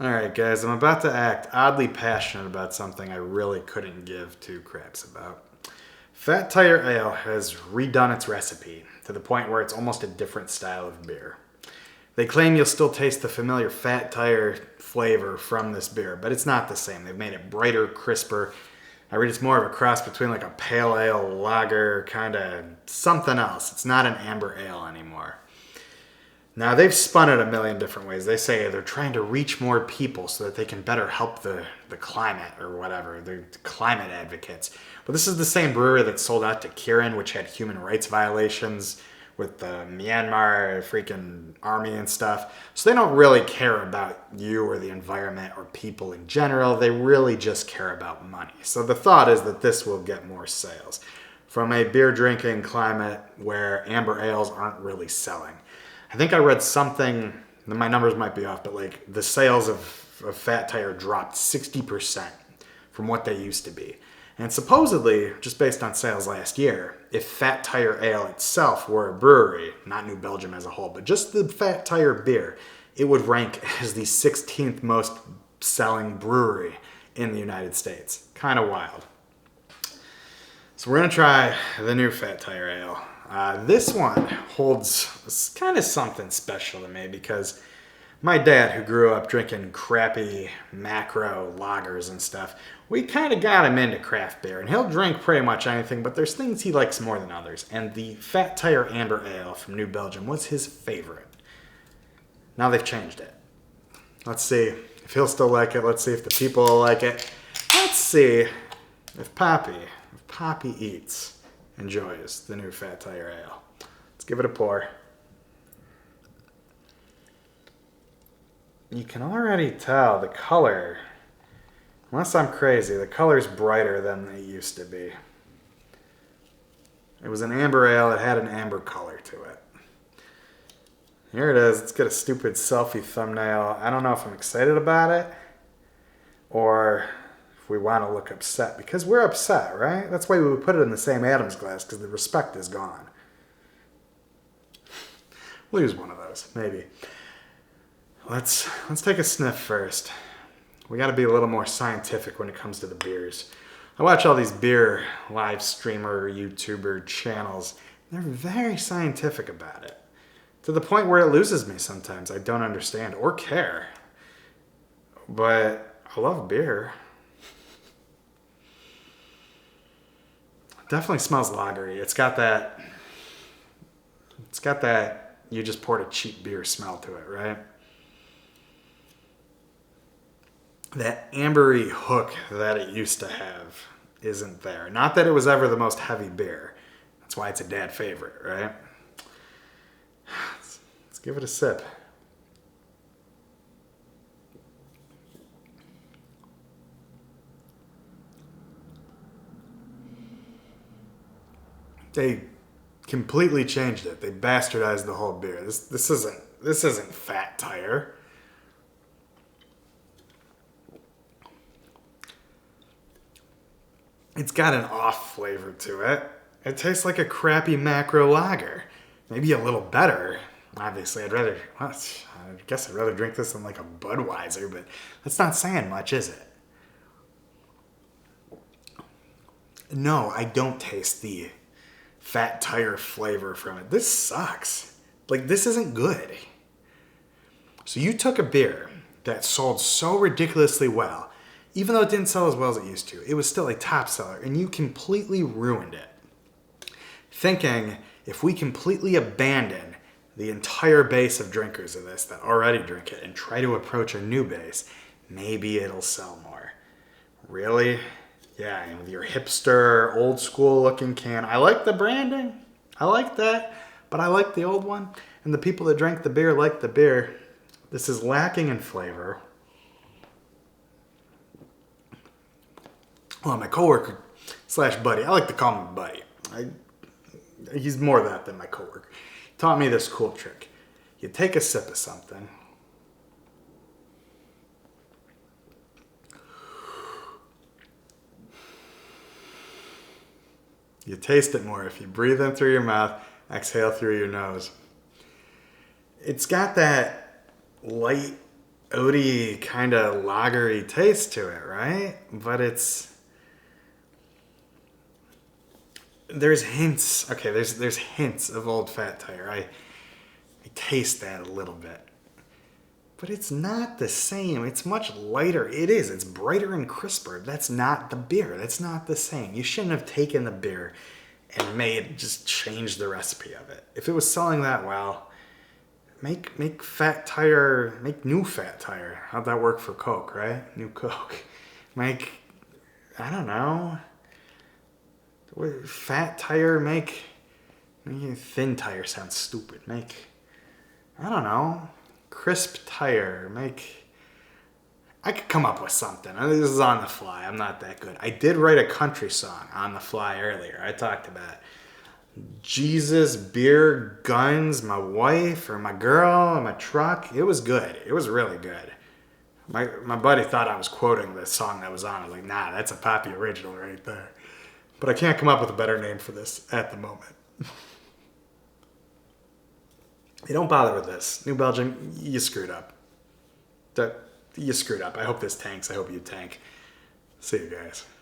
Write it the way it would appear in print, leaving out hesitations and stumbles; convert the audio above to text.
Alright guys, I'm about to act oddly passionate about something I really couldn't give two craps about. Fat Tire Ale has redone its recipe to the point where it's almost a different style of beer. They claim you'll still taste the familiar Fat Tire flavor from this beer, but it's not the same. They've made it brighter, crisper. I read it's more of a cross between like a pale ale, lager, kind of something else. It's not an amber ale anymore. Now, they've spun it a million different ways. They say they're trying to reach more people so that they can better help the climate or whatever. They're climate advocates. But this is the same brewery that sold out to Kirin, which had human rights violations with the Myanmar freaking army and stuff. So they don't really care about you or the environment or people in general. They really just care about money. So the thought is that this will get more sales from a beer drinking climate where amber ales aren't really selling. I think I read something, my numbers might be off, but like the sales of Fat Tire dropped 60% from what they used to be. And supposedly, just based on sales last year, if Fat Tire Ale itself were a brewery, not New Belgium as a whole, but just the Fat Tire beer, it would rank as the 16th most selling brewery in the United States. Kind of wild. So we're going to try the new Fat Tire Ale. This one holds kind of something special to me because my dad, who grew up drinking crappy macro lagers and stuff, we kind of got him into craft beer. And he'll drink pretty much anything, but there's things he likes more than others. And the Fat Tire Amber Ale from New Belgium was his favorite. Now they've changed it. Let's see if he'll still like it. Let's see if the people will like it. Let's see if Poppy enjoys the new Fat Tire Ale. Let's give it a pour. You can already tell the color, unless I'm crazy, the color's brighter than it used to be. It was an amber ale, it had an amber color to it. Here it is, let's get a stupid selfie thumbnail. I don't know if I'm excited about it or if we want to look upset, because we're upset, right? That's why we would put it in the same Adams glass, because the respect is gone. We'll use one of those, maybe. Let's take a sniff first. We got to be a little more scientific when it comes to the beers. I watch all these beer live streamer, YouTuber channels. They're very scientific about it, to the point where it loses me sometimes. I don't understand or care. But I love beer. Definitely smells lagery. It's got that you just poured a cheap beer smell to it, right? That ambery hook that it used to have isn't there. Not that it was ever the most heavy beer. That's why it's a dad favorite, right? Let's give it a sip. They completely changed it. They bastardized the whole beer. This isn't Fat Tire. It's got an off flavor to it. It tastes like a crappy macro lager. Maybe a little better. Obviously, I guess I'd rather drink this than like a Budweiser, but that's not saying much, is it? No, I don't taste the Fat Tire flavor from it. This sucks. Like, this isn't good. So you took a beer that sold so ridiculously well, even though it didn't sell as well as it used to. It was still a top seller, and you completely ruined it. Thinking, if we completely abandon the entire base of drinkers of this that already drink it and try to approach a new base, maybe it'll sell more. Really? Yeah, and with your hipster, old school looking can. I like the branding. I like that. But I like the old one. And the people that drank the beer like the beer. This is lacking in flavor. Well, my coworker / buddy, I like to call him buddy. He's more that than my coworker. He taught me this cool trick. You take a sip of something. You taste it more if you breathe in through your mouth, exhale through your nose. It's got that light oaty, kind of lagery taste to it, right? But there's hints. Okay, there's hints of Old Fat Tire. I taste that a little bit. But it's not the same. It's much lighter. It is. It's brighter and crisper. That's not the beer. That's not the same. You shouldn't have taken the beer and just change the recipe of it. If it was selling that well, make Fat Tire, make new Fat Tire. How'd that work for Coke, right? New Coke. Make, I don't know. Fat Tire, make Thin Tire sounds stupid. Make, I don't know. Crisp Tire, make... I could come up with something. This is on the fly. I'm not that good. I did write a country song on the fly earlier. I talked about Jesus, beer, guns, my wife, or my girl, and my truck. It was good. It was really good. My buddy thought I was quoting the song that was on. I was like, nah, that's a Poppy original right there. But I can't come up with a better name for this at the moment. Hey, don't bother with this. New Belgium, you screwed up. You screwed up. I hope this tanks. I hope you tank. See you guys.